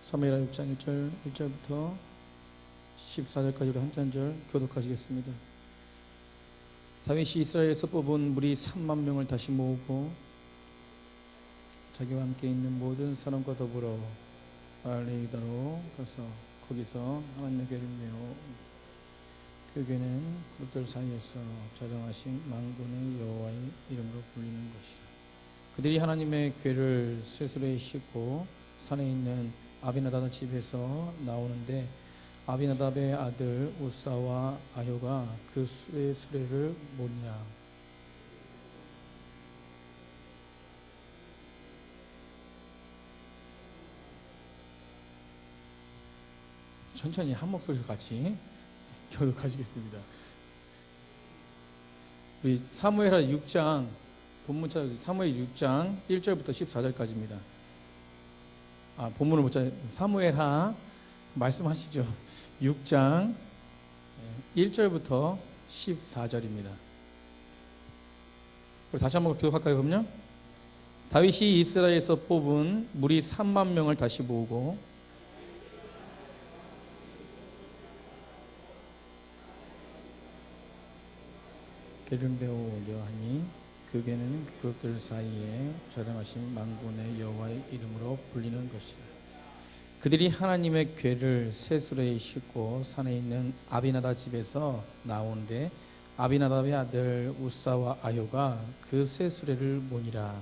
사무엘하 6장 1절부터 14절까지 우리 한 절 교독하시겠습니다. 다윗이 이스라엘에서 뽑은 무리 3만 명을 다시 모으고 자기와 함께 있는 모든 사람과 더불어 알레이다로 가서 거기서 하나님의 궤를 메어 그 궤는 그것들 사이에서 저장하신 만군의 여호와의 이름으로 불리는 것이라. 그들이 하나님의 궤를 쇠수레에 싣고 산에 있는 아비나답 집에서 나오는데 아비나답의 아들 우사와 아효가 그 수레를 모으냐. 천천히 한 목소리로 같이 교독하시겠습니다. 우리 사무엘하 6장 본문차 사무엘 6장 1절부터 14절까지입니다. 본문을 보자. 사무엘하 말씀하시죠. 6장 1절부터 14절입니다. 다시 한번 교독할까요? 그럼요. 다윗이 이스라엘에서 뽑은 무리 3만 명을 다시 모으고 궤를 메우려 하니 그 궤는 그것들 사이에 저장하신 만군의 여호와의 이름으로 불리는 것이라. 그들이 하나님의 궤를 쇠수레에 싣고 산에 있는 아비나답 집에서 나오는데 아비나답의 아들 우사와 아효가 그 쇠수레를 모니라.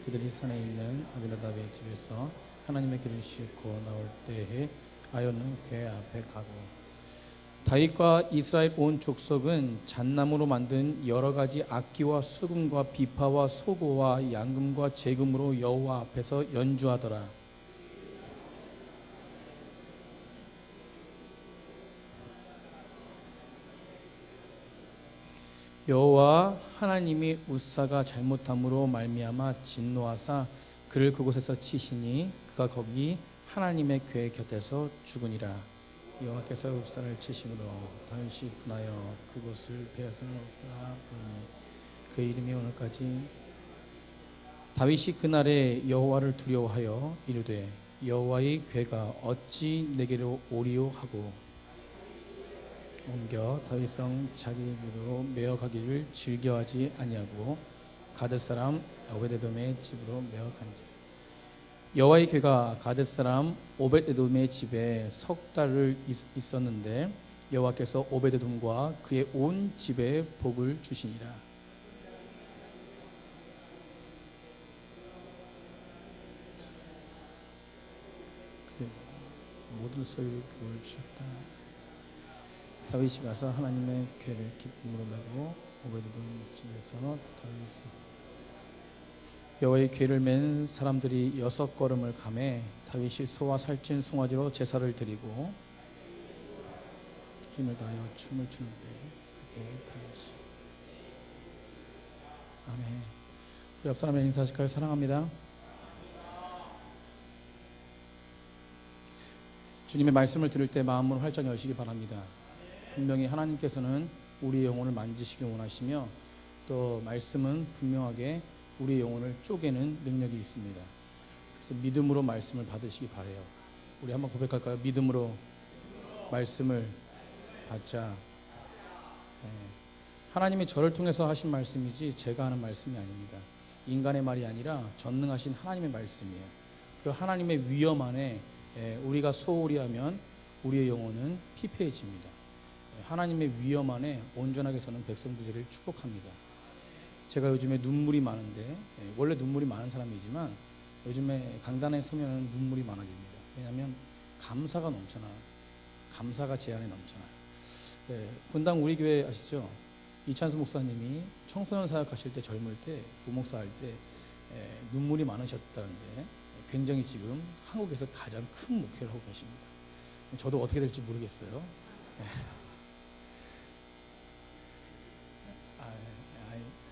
그들이 산에 있는 아비나답의 집에서 하나님의 궤를 싣고 나올 때에 아효는 궤 앞에 가고 다윗과 이스라엘 온 족속은 잣나무로 만든 여러 가지 악기와 수금과 비파와 소고와 양금과 재금으로 여호와 앞에서 연주하더라. 여호와 하나님이 우사가 잘못함으로 말미암아 진노하사 그를 그곳에서 치시니 그가 거기 하나님의 궤 곁에서 죽으니라. 여호와께서 우사를 치심으로 다윗이 분하여 그곳을 베어서는 우사 부르니 그 이름이 오늘까지. 다윗이 그날에 여호와를 두려워하여 이르되 여호와의 궤가 어찌 내게로 오리요 하고 옮겨 다윗성 자기 집으로 메어 가기를 즐겨하지 아니하고 가드 사람 오벳에돔의 집으로 메어 간지라. 여호와의 궤가 가드 사람 오벳에돔의 집에 석 달을 있었는데 여호와께서 오벳에돔과 그의 온 집에 복을 주시니라. 그 모든 소유를 복을 주셨다. 다윗이 가서 하나님의 궤를 기쁨으로 메고 오벳에돔 집에서 다윗이 여호와의 궤를 맨 사람들이 6걸음을 가매 다윗이 소와 살찐 송아지로 제사를 드리고 힘을 다하여 춤을 추는데 그때 다윗이 아멘. 우리 옆 사람의 인사하실까요? 사랑합니다. 주님의 말씀을 들을 때 마음으로 활짝 여시기 바랍니다. 분명히 하나님께서는 우리의 영혼을 만지시기 원하시며 또 말씀은 분명하게 우리의 영혼을 쪼개는 능력이 있습니다. 그래서 믿음으로 말씀을 받으시기 바라요. 우리 한번 고백할까요? 믿음으로 말씀을 받자. 하나님이 저를 통해서 하신 말씀이지 제가 하는 말씀이 아닙니다. 인간의 말이 아니라 전능하신 하나님의 말씀이에요. 그 하나님의 위엄 안에 우리가 소홀히 하면 우리의 영혼은 피폐해집니다. 하나님의 위엄 안에 온전하게 서는 백성들을 축복합니다. 제가 요즘에 눈물이 많은데 원래 눈물이 많은 사람이지만 요즘에 강단에 서면 눈물이 많아집니다. 왜냐하면 감사가 넘쳐나요. 감사가 제 안에 넘쳐나요. 분당 우리 교회 아시죠? 이찬수 목사님이 청소년 사역하실 때 젊을 때 부목사 할 때 눈물이 많으셨다는데 굉장히 지금 한국에서 가장 큰 목회를 하고 계십니다. 저도 어떻게 될지 모르겠어요.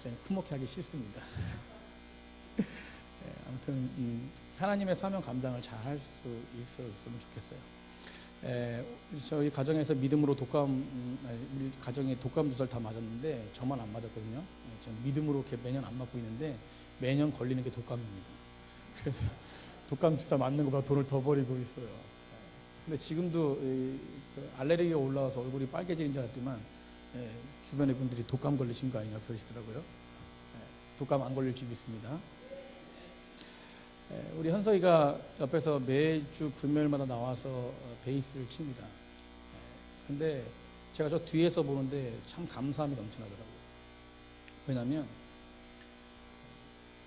저는 큰 목회하기 싫습니다. 아무튼 하나님의 사명 감당을 잘 할 수 있었으면 좋겠어요. 저희 가정에서 믿음으로 우리 가정에 독감 주사를 다 맞았는데 저만 안 맞았거든요. 저는 믿음으로 이렇게 매년 안 맞고 있는데 매년 걸리는 게 독감입니다. 그래서 독감 주사 맞는 것보다 돈을 더 버리고 있어요. 근데 지금도 알레르기가 올라와서 얼굴이 빨개지는 줄 알았더만 주변의 분들이 독감 걸리신 거 아니냐 그러시더라고요. 독감 안 걸릴 줄 믿습니다. 우리 현석이가 옆에서 매주 금요일마다 나와서 베이스를 칩니다. 근데 제가 저 뒤에서 보는데 참 감사함이 넘쳐나더라고요. 왜냐하면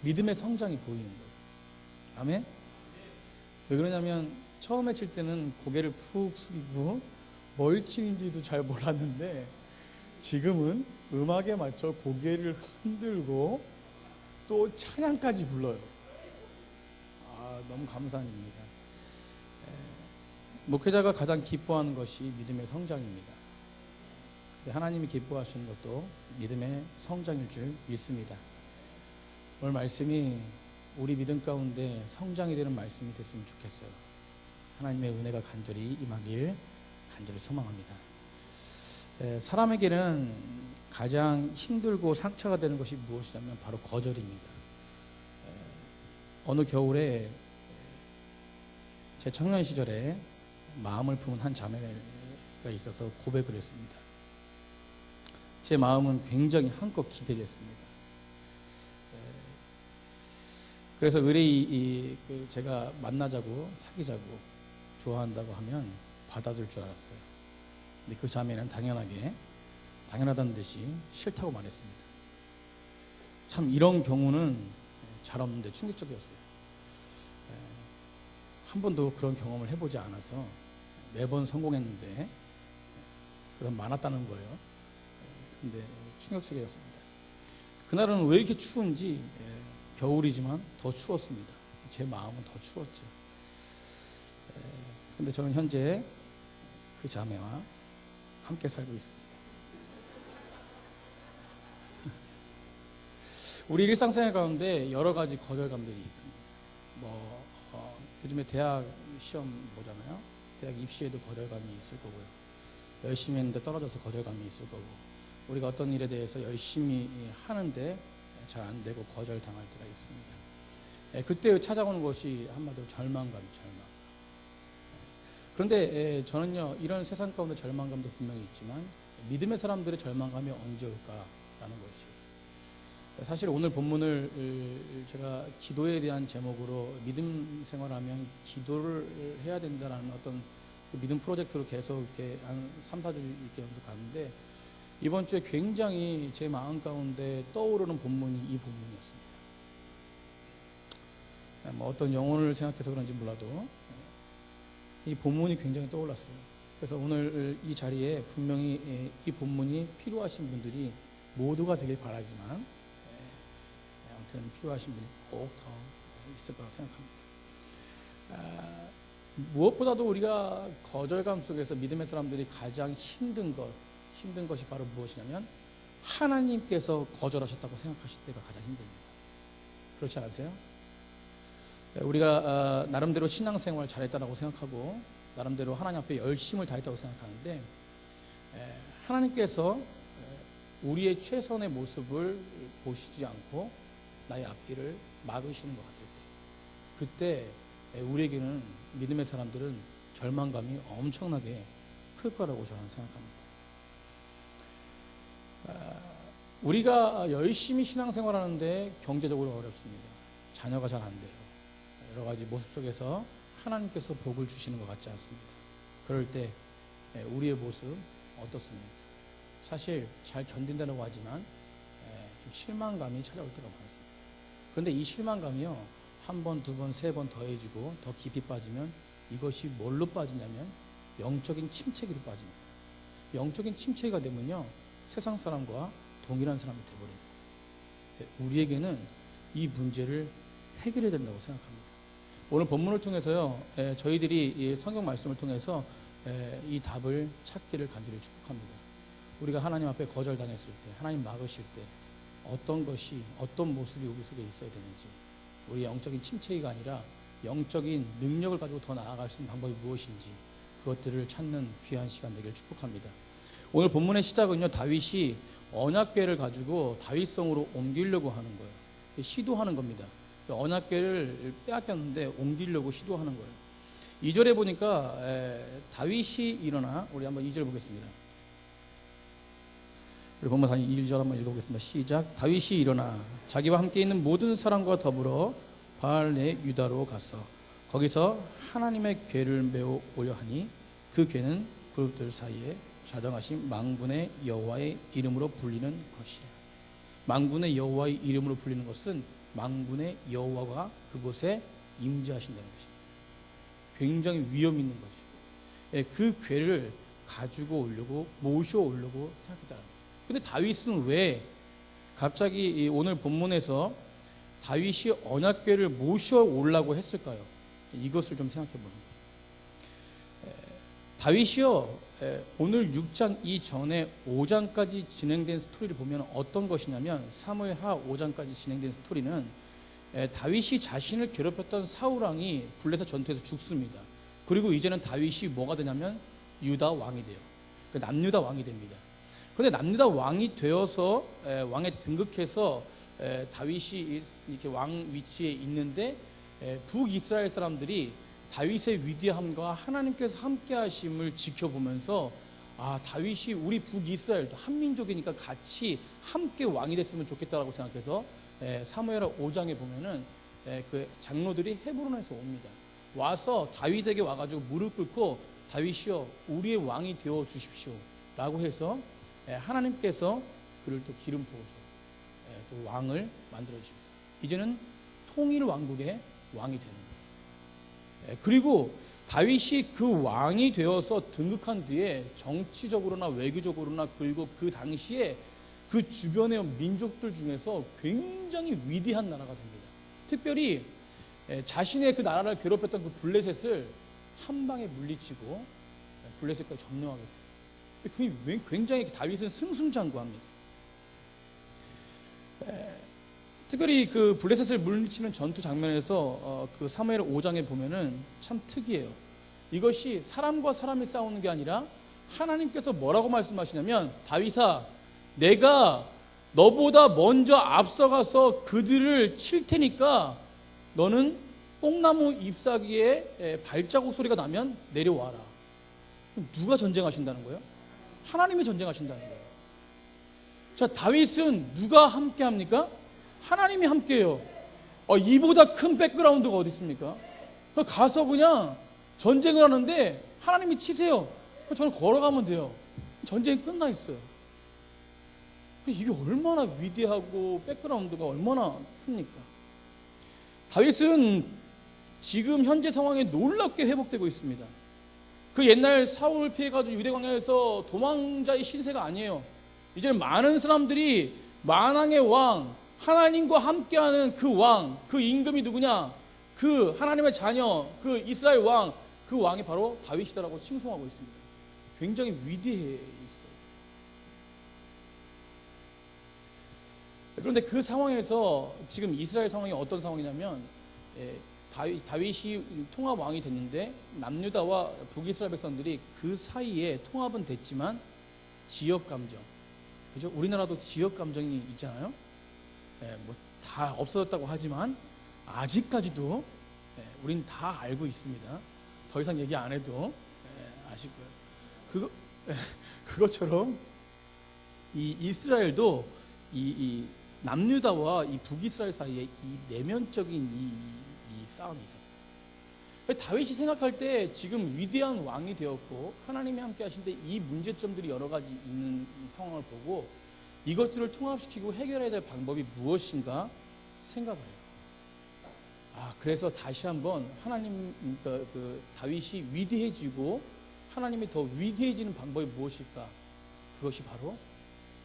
믿음의 성장이 보이는 거예요. 아멘? 왜 그러냐면 처음에 칠 때는 고개를 푹 숙이고 뭘 치는지도 잘 몰랐는데 지금은 음악에 맞춰 고개를 흔들고 또 찬양까지 불러요. 너무 감사한 일입니다. 목회자가 가장 기뻐하는 것이 믿음의 성장입니다. 하나님이 기뻐하시는 것도 믿음의 성장일 줄 믿습니다. 오늘 말씀이 우리 믿음 가운데 성장이 되는 말씀이 됐으면 좋겠어요. 하나님의 은혜가 간절히 임하길 간절히 소망합니다. 사람에게는 가장 힘들고 상처가 되는 것이 무엇이냐면 바로 거절입니다. 어느 겨울에 제 청년 시절에 마음을 품은 한 자매가 있어서 고백을 했습니다. 제 마음은 굉장히 한껏 기대를 했습니다. 그래서 의뢰이 제가 만나자고 사귀자고 좋아한다고 하면 받아줄 줄 알았어요. 근데 그 자매는 당연하다는 듯이 싫다고 말했습니다. 참 이런 경우는 잘 없는데 충격적이었어요. 한 번도 그런 경험을 해보지 않아서 매번 성공했는데 그건 많았다는 거예요. 근데 충격적이었습니다. 그날은 왜 이렇게 추운지 겨울이지만 더 추웠습니다. 제 마음은 더 추웠죠. 근데 저는 현재 그 자매와 함께 살고 있습니다. 우리 일상생활 가운데 여러 가지 거절감들이 있습니다. 요즘에 대학 시험 보잖아요. 대학 입시에도 거절감이 있을 거고요. 열심히 했는데 떨어져서 거절감이 있을 거고, 우리가 어떤 일에 대해서 열심히 하는데 잘 안 되고 거절당할 때가 있습니다. 그때 찾아오는 것이 한마디로 절망감이죠. 그런데 저는요, 이런 세상 가운데 절망감도 분명히 있지만 믿음의 사람들의 절망감이 언제 올까라는 것이, 사실 오늘 본문을 제가 기도에 대한 제목으로 믿음 생활하면 기도를 해야 된다라는 어떤 그 믿음 프로젝트로 계속 이렇게 한 3-4주 이렇게 연속 가는데, 이번 주에 굉장히 제 마음 가운데 떠오르는 본문이 이 본문이었습니다. 어떤 영혼을 생각해서 그런지 몰라도 이 본문이 굉장히 떠올랐어요. 그래서 오늘 이 자리에 분명히 이 본문이 필요하신 분들이 모두가 되길 바라지만, 아무튼 필요하신 분이 꼭 더 있을 거라고 생각합니다. 무엇보다도 우리가 거절감 속에서 믿음의 사람들이 가장 힘든 것이 바로 무엇이냐면 하나님께서 거절하셨다고 생각하실 때가 가장 힘듭니다. 그렇지 않으세요? 우리가 나름대로 신앙생활 잘했다고 생각하고 나름대로 하나님 앞에 열심을 다했다고 생각하는데, 하나님께서 우리의 최선의 모습을 보시지 않고 나의 앞길을 막으시는 것 같을 때, 그때 우리에게는, 믿음의 사람들은 절망감이 엄청나게 클 거라고 저는 생각합니다. 우리가 열심히 신앙생활하는데 경제적으로 어렵습니다. 자녀가 잘 안 돼요. 여러 가지 모습 속에서 하나님께서 복을 주시는 것 같지 않습니다. 그럴 때 우리의 모습 어떻습니까? 사실 잘 견딘다고 하지만 좀 실망감이 찾아올 때가 많습니다. 그런데 이 실망감이요, 한 번, 두 번, 세 번 더해지고 더 깊이 빠지면 이것이 뭘로 빠지냐면 영적인 침체기로 빠집니다. 영적인 침체기가 되면요, 세상 사람과 동일한 사람이 되어버립니다. 우리에게는 이 문제를 해결해야 된다고 생각합니다. 오늘 본문을 통해서요, 저희들이 이 성경 말씀을 통해서 이 답을 찾기를 간절히 축복합니다. 우리가 하나님 앞에 거절당했을 때, 하나님 막으실 때 어떤 것이, 어떤 모습이 우리 속에 있어야 되는지, 우리 영적인 침체가 아니라 영적인 능력을 가지고 더 나아갈 수 있는 방법이 무엇인지, 그것들을 찾는 귀한 시간 되기를 축복합니다. 오늘 본문의 시작은요, 다윗이 언약궤를 가지고 다윗성으로 옮기려고 하는 거예요. 시도하는 겁니다. 언약궤를 빼앗겼는데 옮기려고 시도하는 거예요. 2절에 보니까 다윗이 일어나, 우리 한번 2절 보겠습니다. 우리 본문 1절 한번 읽어보겠습니다. 시작. 다윗이 일어나 자기와 함께 있는 모든 사람과 더불어 바알네 유다로 갔어. 거기서 하나님의 궤를 메어 오려 하니 그 궤는 그룹들 사이에 좌정하신 만군의 여호와의 이름으로 불리는 것이라. 만군의 여호와의 이름으로 불리는 것은 만군의 여호와가 그곳에 임재하신다는 것입니다. 굉장히 위험 있는 것이고, 그 궤를 가지고 오려고, 모셔 오려고 생각했다는 거예요. 근데 다윗은 왜 갑자기 오늘 본문에서 다윗이 언약궤를 모셔 오려고 했을까요? 이것을 좀 생각해 보는 거예요. 다윗이요, 오늘 6장 이전에 5장까지 진행된 스토리를 보면 어떤 것이냐면, 사무엘하 5장까지 진행된 스토리는 다윗이 자신을 괴롭혔던 사울왕이 블레셋 전투에서 죽습니다. 그리고 이제는 다윗이 뭐가 되냐면 유다 왕이 돼요. 남유다 왕이 됩니다. 그런데 남유다 왕이 되어서 왕에 등극해서 다윗이 이렇게 왕 위치에 있는데 북이스라엘 사람들이 다윗의 위대함과 하나님께서 함께 하심을 지켜보면서, 아, 다윗이 우리 북이스라엘도 한민족이니까 같이 함께 왕이 됐으면 좋겠다라고 생각해서 사무엘하 5장에 보면은 그 장로들이 헤브론에서 옵니다. 와서 다윗에게 와가지고 무릎 꿇고 다윗이여 우리의 왕이 되어 주십시오 라고 해서 하나님께서 그를 또 기름 부어서 또 왕을 만들어 주십니다. 이제는 통일 왕국의 왕이 되는 거예요. 그리고 다윗이 그 왕이 되어서 등극한 뒤에 정치적으로나 외교적으로나, 그리고 그 당시에 그 주변의 민족들 중에서 굉장히 위대한 나라가 됩니다. 특별히 자신의 그 나라를 괴롭혔던 그 블레셋을 한 방에 물리치고 블레셋까지 점령하게 돼요. 굉장히 다윗은 승승장구합니다. 특별히 그 블레셋을 물리치는 전투 장면에서 그 사무엘 5장에 보면은 참 특이해요. 이것이 사람과 사람이 싸우는 게 아니라 하나님께서 뭐라고 말씀하시냐면, 다윗아, 내가 너보다 먼저 앞서가서 그들을 칠 테니까 너는 뽕나무 잎사귀에 발자국 소리가 나면 내려와라. 누가 전쟁하신다는 거예요? 하나님이 전쟁하신다는 거예요. 자, 다윗은 누가 함께 합니까? 하나님이 함께해요. 이보다 큰 백그라운드가 어디 있습니까? 가서 그냥 전쟁을 하는데 하나님이 치세요. 저는 걸어가면 돼요. 전쟁이 끝나 있어요. 이게 얼마나 위대하고 백그라운드가 얼마나 큽니까? 다윗은 지금 현재 상황에 놀랍게 회복되고 있습니다. 그 옛날 사울을 피해가지고 유대 광야에서 도망자의 신세가 아니에요. 이제는 많은 사람들이 만왕의 왕, 하나님과 함께하는 그 왕, 그 임금이 누구냐? 그 하나님의 자녀, 그 이스라엘 왕, 그 왕이 바로 다윗이다라고 칭송하고 있습니다. 굉장히 위대해 있어요. 그런데 그 상황에서 지금 이스라엘 상황이 어떤 상황이냐면, 다윗이 통합 왕이 됐는데 남유다와 북이스라엘 백성들이 그 사이에 통합은 됐지만 지역 감정, 그죠? 우리나라도 지역 감정이 있잖아요. 뭐 다 없어졌다고 하지만 아직까지도 우린 다 알고 있습니다. 더 이상 얘기 안 해도 아실 거예요. 그것처럼 이 이스라엘도 이 남유다와 이 북이스라엘 사이에 이 내면적인 이 싸움이 있었어요. 다윗이 생각할 때 지금 위대한 왕이 되었고 하나님이 함께 하신데 이 문제점들이 여러 가지 있는 상황을 보고 이것들을 통합시키고 해결해야 될 방법이 무엇인가 생각을 해요. 그래서 다시 한번 하나님, 그 다윗이 위대해지고 하나님이 더 위대해지는 방법이 무엇일까? 그것이 바로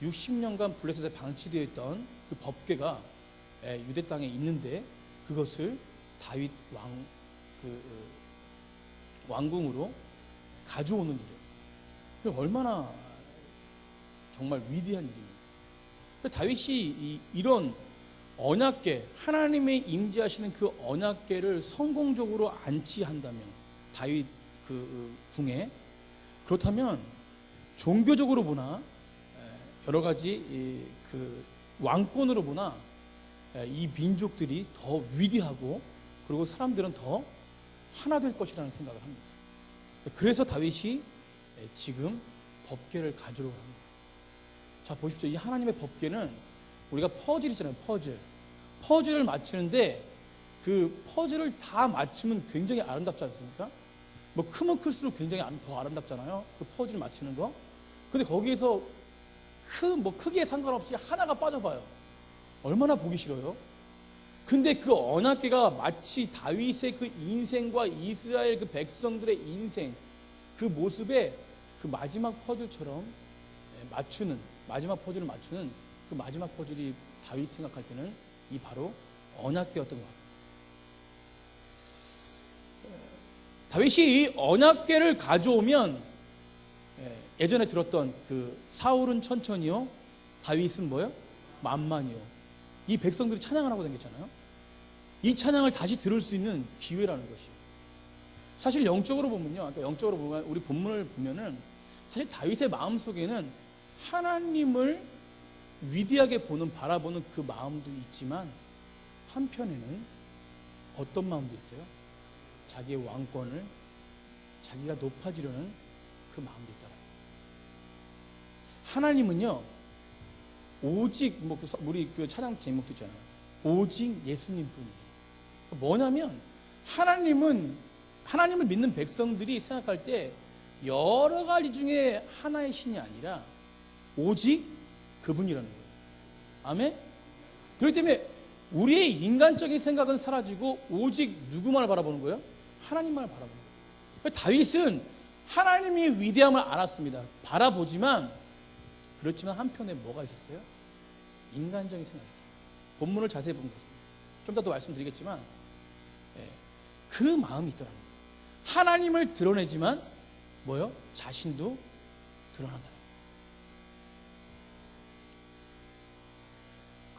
60년간 블레셋에 방치되어 있던 그 법궤가 유대 땅에 있는데 그것을 다윗 왕궁으로 가져오는 일이었어요. 얼마나 정말 위대한 일입니다. 다윗이 이런 언약궤, 하나님의 임재하시는 그 언약궤를 성공적으로 안치한다면, 다윗 그 궁에, 그렇다면 종교적으로 보나 여러 가지 그 왕권으로 보나 이 민족들이 더 위대하고 그리고 사람들은 더 하나 될 것이라는 생각을 합니다. 그래서 다윗이 지금 법궤를 가져오려고 합니다. 자, 보십시오. 이 하나님의 법궤는 우리가 퍼즐 있잖아요. 퍼즐을 맞추는데 그 퍼즐을 다 맞추면 굉장히 아름답지 않습니까? 뭐 크면 클수록 굉장히 더 아름답잖아요. 그 퍼즐을 맞추는 거. 근데 거기에서 크기에 상관없이 하나가 빠져봐요. 얼마나 보기 싫어요? 근데 그 언약궤가 마치 다윗의 그 인생과 이스라엘 그 백성들의 인생 그 모습에 그 마지막 퍼즐처럼 마지막 퍼즐을 맞추는 그 마지막 퍼즐이 다윗 생각할 때는 이 바로 언약궤였던 것 같습니다. 다윗이 이 언약궤를 가져오면 예전에 들었던 그 사울은 천천히요, 다윗은 뭐요? 만만히요. 이 백성들이 찬양을 하고 다녔잖아요. 이 찬양을 다시 들을 수 있는 기회라는 것이에요. 사실 영적으로 보면요, 영적으로 보면 우리 본문을 보면은 사실 다윗의 마음 속에는 하나님을 위대하게 바라보는 그 마음도 있지만 한편에는 어떤 마음도 있어요? 자기의 왕권을 자기가 높아지려는 그 마음도 있다. 하나님은요, 오직 우리 그 찬양 제목도 있잖아요. 오직 예수님뿐이에요. 뭐냐면 하나님을 믿는 백성들이 생각할 때 여러 가지 중에 하나의 신이 아니라 오직 그분이라는 거예요. 아멘? 그렇기 때문에 우리의 인간적인 생각은 사라지고 오직 누구만을 바라보는 거예요? 하나님만을 바라보는 거예요. 다윗은 하나님의 위대함을 알았습니다. 바라보지만 그렇지만 한편에 뭐가 있었어요? 인간적인 생각이 있어요. 본문을 자세히 보면 그렇습니다. 좀 더 말씀드리겠지만 그 마음이 있더라는 거예요. 하나님을 드러내지만 뭐요? 자신도 드러난다.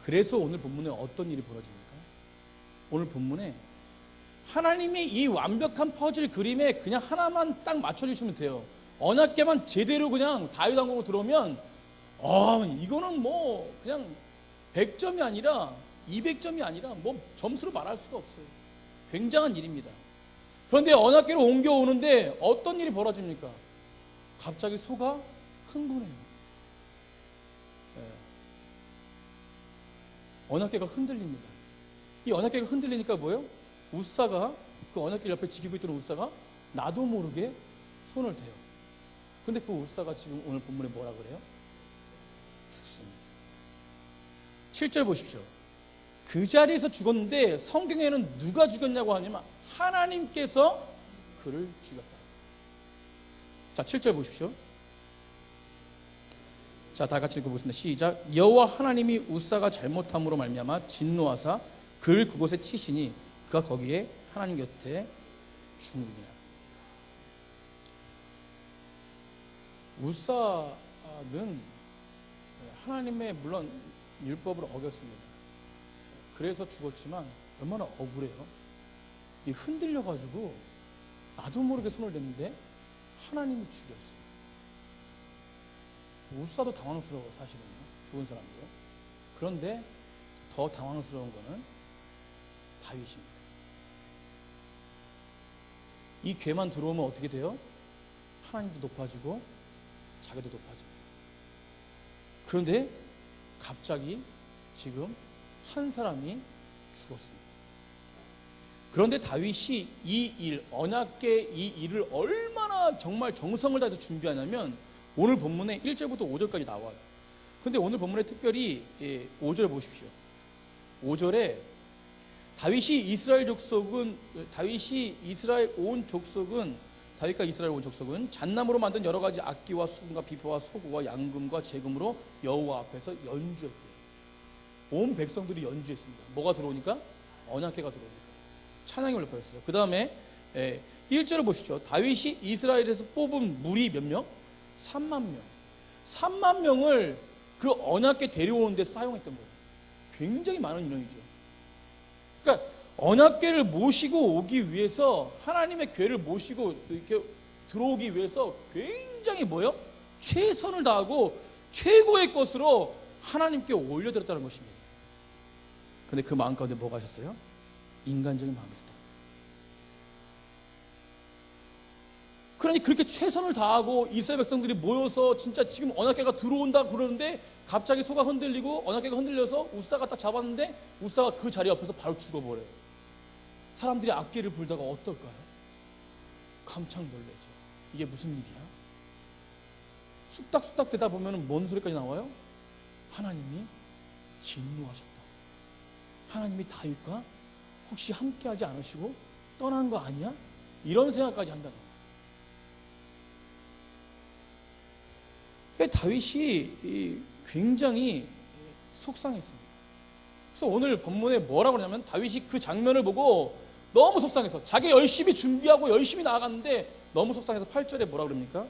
그래서 오늘 본문에 어떤 일이 벌어집니까? 오늘 본문에 하나님이 이 완벽한 퍼즐 그림에 그냥 하나만 딱 맞춰주시면 돼요. 언약궤만 제대로 그냥 다윗 왕국으로 들어오면 이거는 뭐 그냥 100점이 아니라 200점이 아니라 뭐 점수로 말할 수가 없어요. 굉장한 일입니다. 그런데 언약궤로 옮겨오는데 어떤 일이 벌어집니까? 갑자기 소가 흥분해요. 언약궤가 흔들립니다. 이 언약궤가 흔들리니까 뭐예요? 우사가 그 언약궤 옆에 지키고 있던 우사가 나도 모르게 손을 대요. 근데 그 우사가 지금 오늘 본문에 뭐라 그래요? 죽습니다. 7절 보십시오. 그 자리에서 죽었는데 성경에는 누가 죽였냐고 하냐면 하나님께서 그를 죽였다. 자, 7절 보십시오. 자, 다 같이 읽어보겠습니다. 시작. 여호와 하나님이 우사가 잘못함으로 말미암아 진노하사 그를 그곳에 치시니 그가 거기에 하나님 곁에 죽느니라. 우사는 하나님의 물론 율법을 어겼습니다. 그래서 죽었지만 얼마나 억울해요. 이 흔들려가지고 나도 모르게 손을 댔는데 하나님이 죽였어요. 우사도 당황스러워 사실은요. 죽은 사람도요. 그런데 더 당황스러운 거는 다윗입니다. 이 괴만 들어오면 어떻게 돼요? 하나님도 높아지고 자기도 높아지고. 그런데 갑자기 지금 한 사람이 죽었습니다. 그런데 다윗이 이 일, 언약궤 이 일을 얼마나 정말 정성을 다해서 준비하냐면 오늘 본문에 1절부터 5절까지 나와요. 그런데 오늘 본문에 특별히 5절 보십시오. 5절에 다윗과 이스라엘 온 족속은 잣나무로 만든 여러 가지 악기와 수금과 비파와 소구와 양금과 재금으로 여호와 앞에서 연주했대요. 온 백성들이 연주했습니다. 뭐가 들어오니까? 언약궤가 들어오니까. 찬양이 올려버렸어요. 그 다음에 1절을 보시죠. 다윗이 이스라엘에서 뽑은 무리 몇 명? 3만 명. 3만 명을 그 언약궤 데려오는 데 사용했던 거예요. 굉장히 많은 인원이죠. 그러니까 언약궤를 모시고 오기 위해서, 하나님의 궤를 모시고 이렇게 들어오기 위해서 굉장히 뭐요? 최선을 다하고 최고의 것으로 하나님께 올려드렸다는 것입니다. 근데 그 마음 가운데 뭐가 있었어요? 인간적인 마음이 있었다. 그러니 그렇게 최선을 다하고 이스라엘 백성들이 모여서 진짜 지금 언약궤가 들어온다 그러는데 갑자기 소가 흔들리고 언약궤가 흔들려서 우사가 딱 잡았는데 우사가 그 자리 옆에서 바로 죽어버려요. 사람들이 악기를 불다가 어떨까요? 깜짝 놀라죠. 이게 무슨 일이야? 쑥닥쑥닥 되다 보면 뭔 소리까지 나와요? 하나님이 진노하셨다. 하나님이 다윗과 혹시 함께하지 않으시고 떠난 거 아니야? 이런 생각까지 한다는 거예요. 다윗이 굉장히 속상했습니다. 그래서 오늘 본문에 뭐라고 하냐면 다윗이 그 장면을 보고 너무 속상해서 자기 열심히 준비하고 열심히 나아갔는데 너무 속상해서 8절에 뭐라고 그럽니까?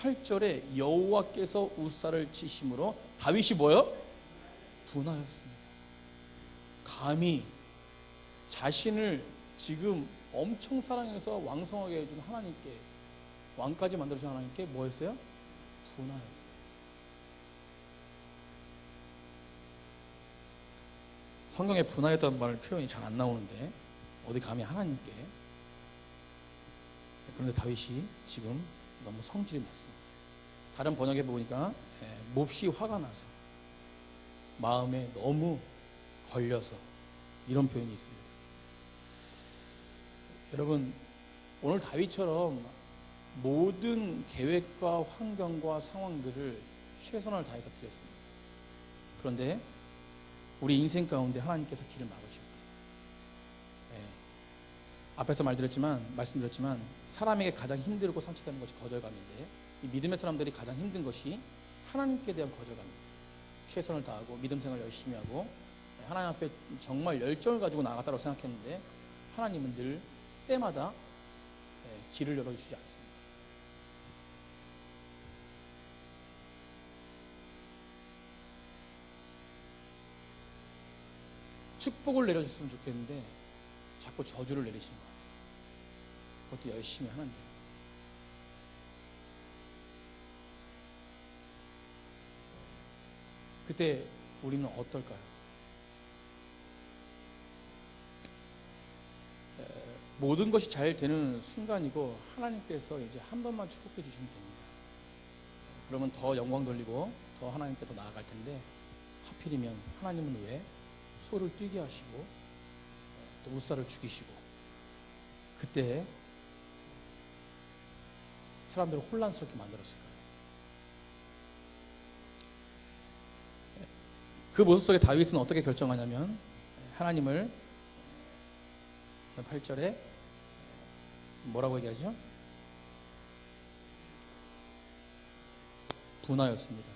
8절에 여호와께서 우사를 치심으로 다윗이 뭐요? 분하였습니다. 감히 자신을 지금 엄청 사랑해서 왕성하게 해준 하나님께, 왕까지 만들어준 하나님께 뭐 했어요? 분하였어요. 성경에 분하였다는 말 표현이 잘 안 나오는데 어디 감히 하나님께. 그런데 다윗이 지금 너무 성질이 났습니다. 다른 번역에 보니까 몹시 화가 나서 마음에 너무 걸려서 이런 표현이 있습니다. 여러분, 오늘 다윗처럼 모든 계획과 환경과 상황들을 최선을 다해서 드렸습니다. 그런데 우리 인생 가운데 하나님께서 길을 막으셨다. 앞에서 말씀드렸지만 사람에게 가장 힘들고 상처되는 것이 거절감인데 이 믿음의 사람들이 가장 힘든 것이 하나님께 대한 거절감입니다. 최선을 다하고 믿음 생활 열심히 하고 하나님 앞에 정말 열정을 가지고 나아갔다고 생각했는데 하나님은 늘 때마다 길을 열어주시지 않습니다. 축복을 내려줬으면 좋겠는데 자꾸 저주를 내리시는 것 같아요. 그것도 열심히 하는데. 그때 우리는 어떨까요? 모든 것이 잘 되는 순간이고 하나님께서 이제 한 번만 축복해 주시면 됩니다. 그러면 더 영광 돌리고 더 하나님께 더 나아갈 텐데 하필이면 하나님은 왜 소를 뛰게 하시고 또 우사를 죽이시고 그때 사람들을 혼란스럽게 만들었을까요? 그 모습 속에 다윗은 어떻게 결정하냐면 하나님을 8절에 뭐라고 얘기하죠? 분하였습니다.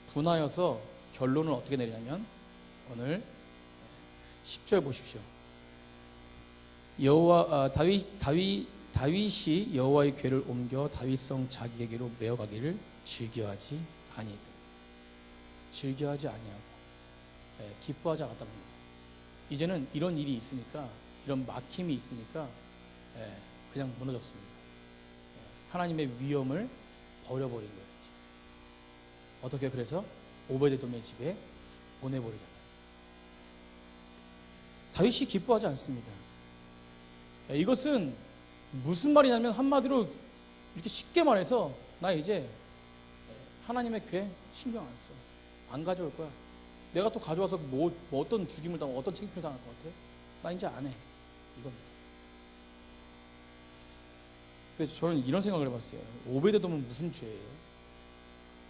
분하여서 결론을 어떻게 내리냐면 오늘 10절 보십시오. 다윗이 여호와의 궤를 옮겨 다윗성 자기에게로 메어가기를 즐겨하지 아니하고 기뻐하지 않았다는 거예요. 이제는 이런 일이 있으니까 이런 막힘이 있으니까 그냥 무너졌습니다. 하나님의 위엄을 버려버린 거예요. 어떻게 그래서 오베데돔의 집에 보내버리잖아요. 다윗이 기뻐하지 않습니다. 이것은 무슨 말이냐면 한마디로 이렇게 쉽게 말해서 나 이제 하나님의 궤 신경 안 써. 안 가져올 거야. 내가 또 가져와서 뭐 어떤 죽임을 당하고 어떤 책임을 당할 것 같아? 나 이제 안 해. 이겁니다. 근데 저는 이런 생각을 해봤어요. 오베데돔은 무슨 죄예요?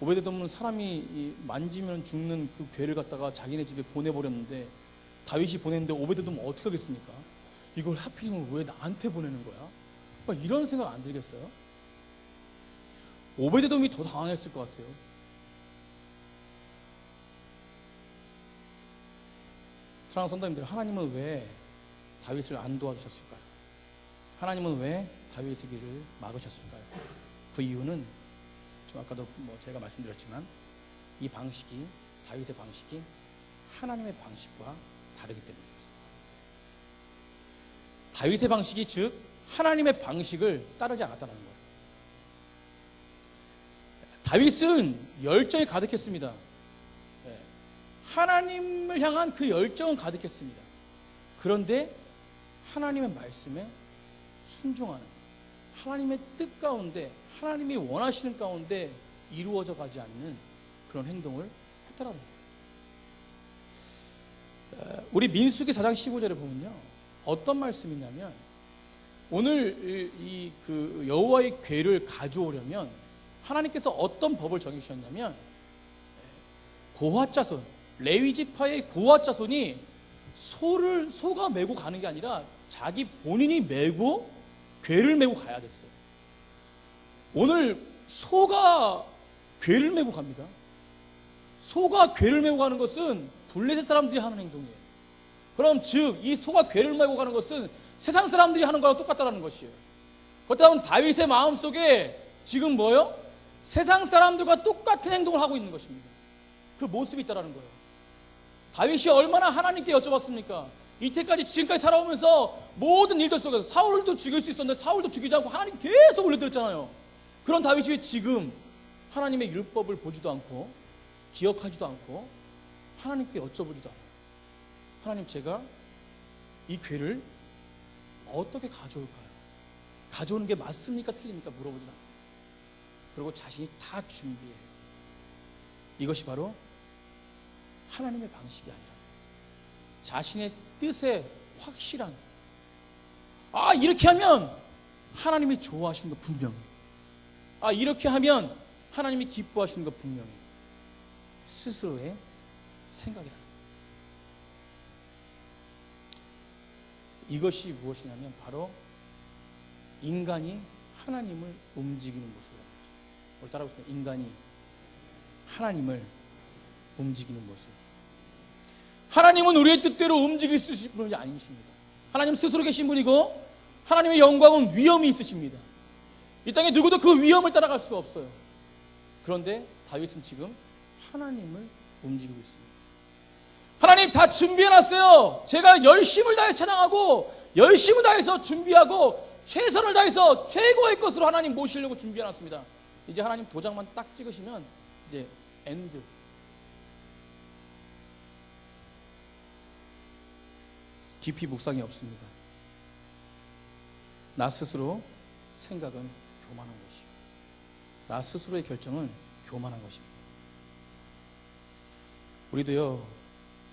오베데돔은 사람이 만지면 죽는 그 궤를 갖다가 자기네 집에 보내버렸는데 다윗이 보냈는데 오베데돔은 어떻게 하겠습니까? 이걸 하필이면 왜 나한테 보내는 거야? 이런 생각 안 들겠어요? 오베데돔이 더 당황했을 것 같아요. 사랑하는 성도님들, 하나님은 왜 다윗을 안 도와주셨을까요? 하나님은 왜 다윗의 길을 막으셨을까요? 그 이유는 좀 아까도 제가 말씀드렸지만 이 방식이, 다윗의 방식이 하나님의 방식과 다르기 때문이었습니다. 다윗의 방식이 즉 하나님의 방식을 따르지 않았다는 거예요. 다윗은 열정이 가득했습니다. 하나님을 향한 그 열정은 가득했습니다. 그런데 하나님의 말씀에 순종하는, 하나님의 뜻 가운데, 하나님이 원하시는 가운데 이루어져 가지 않는 그런 행동을 했다라는 거예요. 우리 민수기 4장 15절에 보면요, 어떤 말씀이냐면, 오늘 그 여호와의 궤를 가져오려면 하나님께서 어떤 법을 정해주셨냐면, 고핫 자손, 레위 지파의 고핫 자손이 소가 메고 가는 게 아니라 자기 본인이 메고 궤를 메고 가야 됐어요. 오늘 소가 궤를 메고 갑니다. 소가 궤를 메고 가는 것은 블레셋 사람들이 하는 행동이에요. 그럼 즉 이 소가 궤를 메고 가는 것은 세상 사람들이 하는 거랑 똑같다는 것이에요. 그렇다면 다윗의 마음속에 지금 뭐요? 세상 사람들과 똑같은 행동을 하고 있는 것입니다. 그 모습이 있다는 거예요. 다윗이 얼마나 하나님께 여쭤봤습니까? 이때까지 지금까지 살아오면서 모든 일들 속에서 사울도 죽일 수 있었는데 사울도 죽이지 않고 하나님 계속 올려드렸잖아요. 그런 다윗이 왜 지금 하나님의 율법을 보지도 않고 기억하지도 않고 하나님께 여쭤보지도 않아요. 하나님, 제가 이 궤를 어떻게 가져올까요? 가져오는 게 맞습니까? 틀립니까? 물어보지도 않습니다. 그리고 자신이 다 준비해요. 이것이 바로 하나님의 방식이 아니라 자신의 뜻에 확실한, 이렇게 하면 하나님이 좋아하시는 거 분명해. 이렇게 하면 하나님이 기뻐하시는 거 분명해. 스스로의 생각이다. 이것이 무엇이냐면 바로 인간이 하나님을 움직이는 모습이라는 거죠. 우리 따라해보세요. 인간이 하나님을 움직이는 모습. 하나님은 우리의 뜻대로 움직일 수 있는 분이 아니십니다. 하나님 스스로 계신 분이고 하나님의 영광은 위엄이 있으십니다. 이 땅에 누구도 그 위엄을 따라갈 수가 없어요. 그런데 다윗은 지금 하나님을 움직이고 있습니다. 하나님, 다 준비해놨어요. 제가 열심을 다해 찬양하고 열심을 다해서 준비하고 최선을 다해서 최고의 것으로 하나님 모시려고 준비해놨습니다. 이제 하나님 도장만 딱 찍으시면 이제 엔드. 깊이 묵상이 없습니다. 나 스스로 생각은 교만한 것이고 나 스스로의 결정은 교만한 것입니다. 우리도요,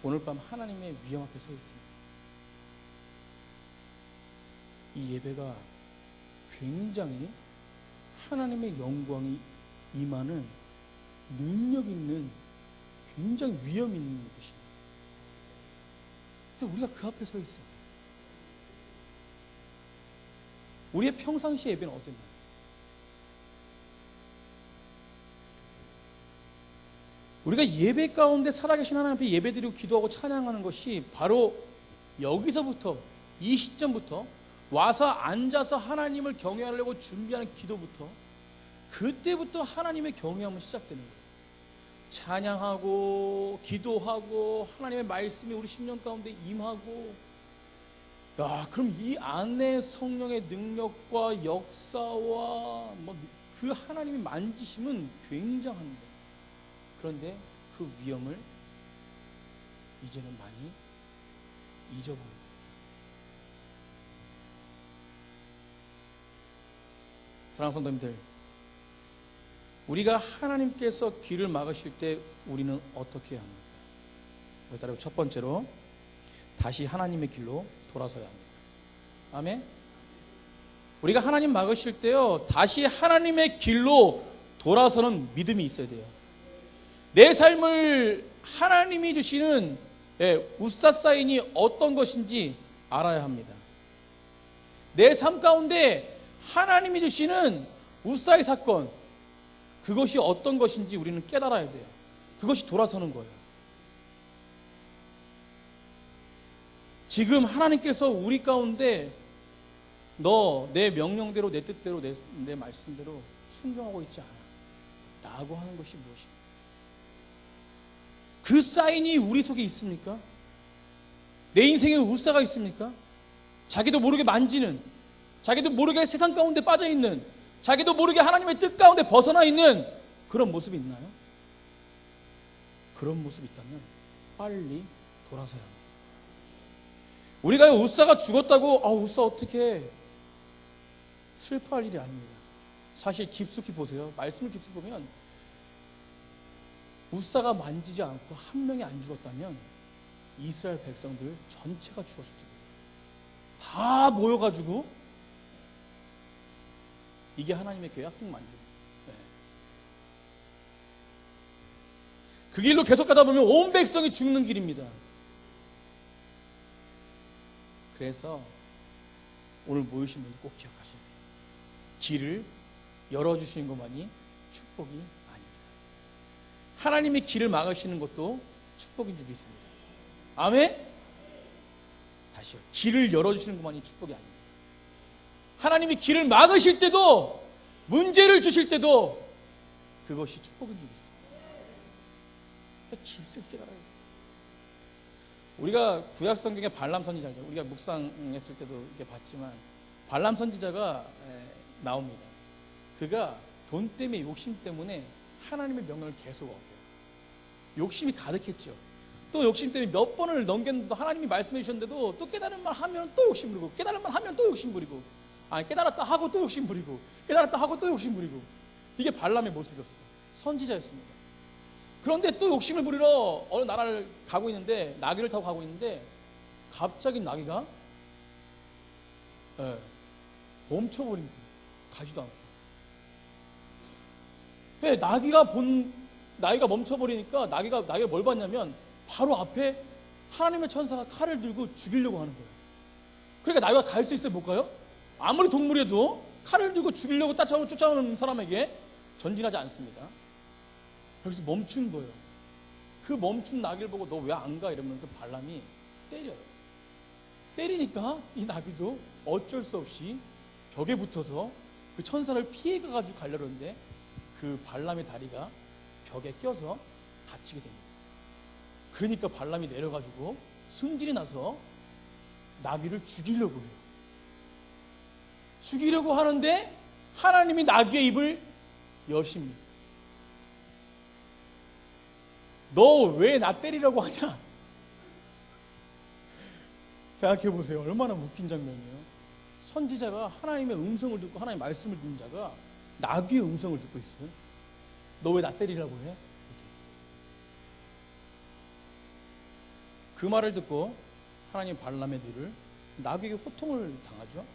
오늘 밤 하나님의 위엄 앞에 서 있습니다. 이 예배가 굉장히 하나님의 영광이 임하는 능력 있는 굉장히 위엄 있는 것입니다. 우리가 그 앞에 서 있어. 우리의 평상시 예배는 어땠나요? 우리가 예배 가운데 살아계신 하나님 앞에 예배드리고 기도하고 찬양하는 것이 바로 여기서부터, 이 시점부터 와서 앉아서 하나님을 경외하려고 준비하는 기도부터, 그때부터 하나님의 경외함은 시작되는 거예요. 찬양하고 기도하고 하나님의 말씀이 우리 심령 가운데 임하고, 그럼 이 안에 성령의 능력과 역사와 그 하나님의 만지심은 굉장합니다. 그런데 그 위엄을 이제는 많이 잊어버립니다. 사랑하는 성도님들, 우리가 하나님께서 길을 막으실 때 우리는 어떻게 해야 합니까? 따라서 첫 번째로 다시 하나님의 길로 돌아서야 합니다. 아멘. 우리가 하나님 막으실 때요, 다시 하나님의 길로 돌아서는 믿음이 있어야 돼요. 내 삶을 하나님이 주시는 우사사인이 어떤 것인지 알아야 합니다. 내 삶 가운데 하나님이 주시는 우사의 사건, 그것이 어떤 것인지 우리는 깨달아야 돼요. 그것이 돌아서는 거예요. 지금 하나님께서 우리 가운데 너 내 명령대로, 내 뜻대로, 내 말씀대로 순종하고 있지 않아 라고 하는 것이 무엇입니까? 그 사인이 우리 속에 있습니까? 내 인생에 우사가 있습니까? 자기도 모르게 만지는, 자기도 모르게 세상 가운데 빠져있는, 자기도 모르게 하나님의 뜻 가운데 벗어나 있는 그런 모습이 있나요? 그런 모습이 있다면 빨리 돌아서야 합니다. 우리가 우사가 죽었다고 우사 어떻게 슬퍼할 일이 아닙니다. 사실 깊숙이 보세요. 말씀을 깊숙이 보면 우사가 만지지 않고 한 명이 안 죽었다면 이스라엘 백성들 전체가 죽었을 겁니다. 다 모여가지고 이게 하나님의 계약적 만족. 그 길로 계속 가다 보면 온 백성이 죽는 길입니다. 그래서 오늘 모이신 분들 꼭 기억하셔야 돼요. 길을 열어주시는 것만이 축복이 아닙니다. 하나님이 길을 막으시는 것도 축복인 줄 믿습니다. 아멘? 다시요. 길을 열어주시는 것만이 축복이 아닙니다. 하나님이 길을 막으실 때도, 문제를 주실 때도 그것이 축복인 줄 믿습니다. 깊숙이 깨달아야 돼요. 우리가 구약 성경의 발람 선지자죠. 우리가 묵상했을 때도 이렇게 봤지만 발람 선지자가 나옵니다. 그가 돈 때문에, 욕심 때문에 하나님의 명령을 계속 어겨요. 욕심이 가득했죠. 또 욕심 때문에 몇 번을 넘겼는데도 하나님이 말씀해 주셨는데도 또 깨달은 말 하면 또 욕심 부리고, 깨달은 말 하면 또 욕심 부리고, 깨달았다 하고 또 욕심 부리고, 깨달았다 하고 또 욕심 부리고. 이게 발람의 모습이었어요. 선지자였습니다. 그런데 또 욕심을 부리러 어느 나라를 가고 있는데, 나귀를 타고 가고 있는데 갑자기 나귀가 멈춰버린 거예요. 가지도 않고. 나귀가 멈춰버리니까 나귀가 뭘 봤냐면 바로 앞에 하나님의 천사가 칼을 들고 죽이려고 하는 거예요. 그러니까 나귀가 갈 수 있어요? 못 가요? 아무리 동물이어도 칼을 들고 죽이려고 쫓아오는 사람에게 전진하지 않습니다. 여기서 멈춘 거예요. 그 멈춘 나귀를 보고 너 왜 안 가? 이러면서 발람이 때려요. 때리니까 이 나귀도 어쩔 수 없이 벽에 붙어서 그 천사를 피해가가지고 가려는데 그 발람의 다리가 벽에 껴서 다치게 됩니다. 그러니까 발람이 내려가지고 승질이 나서 나귀를 죽이려고 해요. 죽이려고 하는데 하나님이 나귀의 입을 여십니다. 너 왜 나 때리려고 하냐? 생각해 보세요. 얼마나 웃긴 장면이에요. 선지자가 하나님의 음성을 듣고 하나님의 말씀을 듣는 자가 나귀의 음성을 듣고 있어요. 너 왜 나 때리려고 해? 그 말을 듣고 하나님 발람의 뒤를 나귀에게 호통을 당하죠.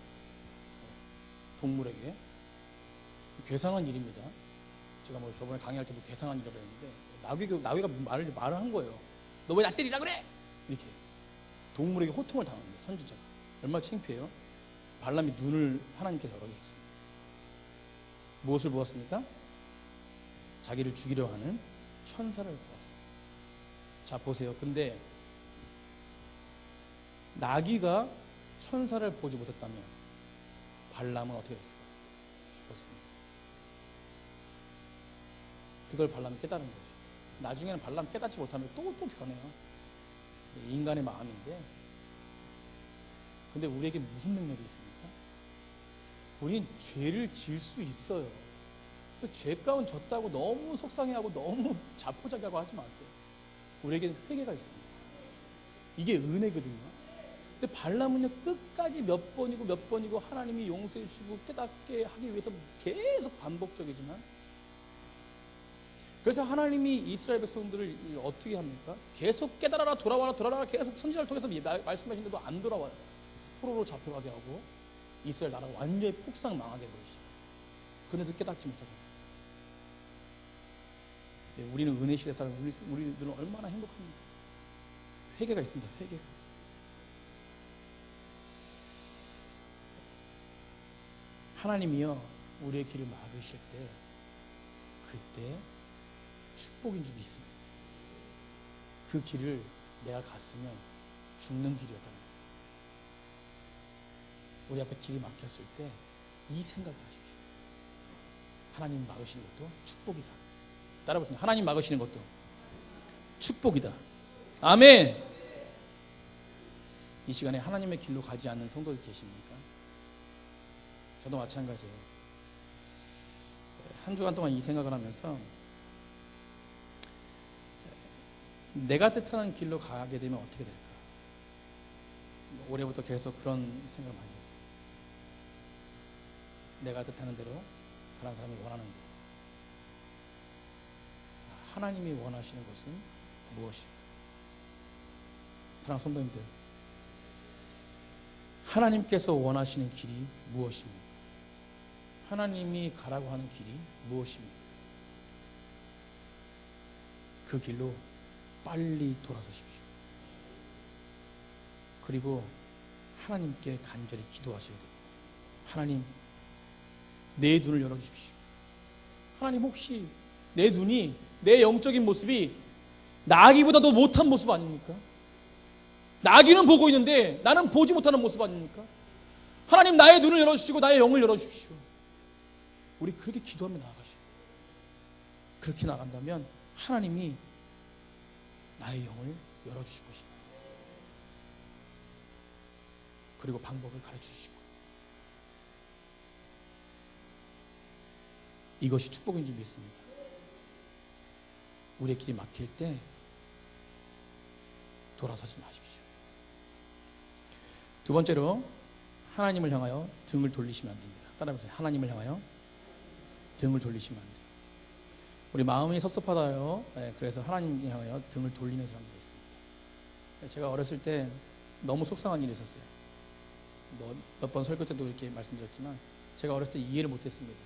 동물에게. 괴상한 일입니다. 제가 저번에 강의할 때도 괴상한 일이라고 했는데 나귀가 말을 한 거예요. 너 왜 나 때리라 그래? 이렇게 동물에게 호통을 당합니다. 선지자가. 얼마나 창피해요. 발람이 눈을 하나님께서 열어주셨습니다. 무엇을 보았습니까? 자기를 죽이려 하는 천사를 보았습니다. 자, 보세요. 근데 나귀가 천사를 보지 못했다면 발람은 어떻게 됐을까요? 죽었습니다. 그걸 발람이 깨달은 거죠. 나중에는 발람 깨닫지 못하면 또 변해요. 인간의 마음인데, 근데 우리에게 무슨 능력이 있습니까? 우린 죄를 지을 수 있어요. 죄 가운 졌다고 너무 속상해하고 너무 자포자기하고 하지 마세요. 우리에게는 회개가 있습니다. 이게 은혜거든요. 근데 발람은요, 끝까지 몇 번이고 하나님이 용서해 주시고 깨닫게 하기 위해서 계속 반복적이지만, 그래서 하나님이 이스라엘 백성들을 어떻게 합니까? 계속 깨달아라, 돌아와라 계속 선지자를 통해서 말씀하시는데도 안 돌아와요. 포로로 잡혀가게 하고 이스라엘 나라가 완전히 폭삭 망하게 버리시죠. 그런데도 깨닫지 못하죠. 우리는 은혜 시대 사람, 우리들은 얼마나 행복합니까? 회개가 있습니다. 회개가. 하나님이요, 우리의 길을 막으실 때 그때 축복인 줄 믿습니다. 그 길을 내가 갔으면 죽는 길이었다. 우리 앞에 길이 막혔을 때 이 생각을 하십시오. 하나님 막으시는 것도 축복이다. 따라보세요. 하나님 막으시는 것도 축복이다. 아멘. 이 시간에 하나님의 길로 가지 않는 성도들 계십니까? 저도 마찬가지예요. 한 주간 동안 이 생각을 하면서 내가 뜻하는 길로 가게 되면 어떻게 될까? 올해부터 계속 그런 생각을 많이 했어요. 내가 뜻하는 대로, 다른 사람이 원하는 대로. 하나님이 원하시는 것은 무엇일까? 사랑하는 성도님들, 하나님께서 원하시는 길이 무엇입니까? 하나님이 가라고 하는 길이 무엇입니까? 그 길로 빨리 돌아서십시오. 그리고 하나님께 간절히 기도하셔야 됩니다. 하나님, 내 눈을 열어주십시오. 하나님, 혹시 내 눈이, 내 영적인 모습이 나기보다도 못한 모습 아닙니까? 나기는 보고 있는데 나는 보지 못하는 모습 아닙니까? 하나님, 나의 눈을 열어주시고 나의 영을 열어주십시오. 우리 그렇게 기도하며 나아가셔야 돼요. 그렇게 나간다면 하나님이 나의 영을 열어주실 것입니다. 그리고 방법을 가르쳐주시고, 이것이 축복인 줄 믿습니다. 우리의 길이 막힐 때 돌아서지 마십시오. 두 번째로, 하나님을 향하여 등을 돌리시면 안 됩니다. 따라해보세요. 하나님을 향하여 등을 돌리시면 안 돼요. 우리 마음이 섭섭하다요. 그래서 하나님을 향하여 등을 돌리는 사람들이 있습니다. 제가 어렸을 때 너무 속상한 일이 있었어요. 몇 번 설교 때도 이렇게 말씀드렸지만 제가 어렸을 때 이해를 못했습니다.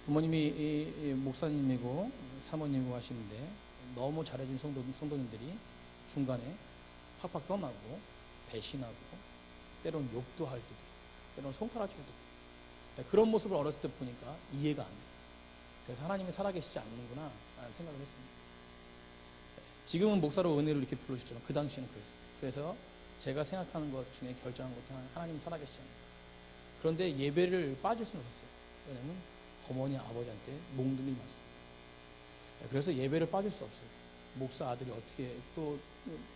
부모님이 목사님이고 사모님이고 하시는데 너무 잘해준 성도님들이 중간에 팍팍 떠나고 배신하고 때로는 욕도 할 때도 있고 때로는 손가락질도 있고, 그런 모습을 어렸을 때 보니까 이해가 안 됐어요. 그래서 하나님이 살아계시지 않는구나 라는 생각을 했습니다. 지금은 목사로 은혜로 이렇게 불러주셨지만 그 당시에는 그랬어요. 그래서 제가 생각하는 것 중에 결정한 것은 하나님이 살아계시지 않는다. 그런데 예배를 빠질 수는 없었어요. 왜냐하면 어머니 아버지한테 몽둥이 맞습니다. 그래서 예배를 빠질 수 없어요. 목사 아들이 어떻게, 또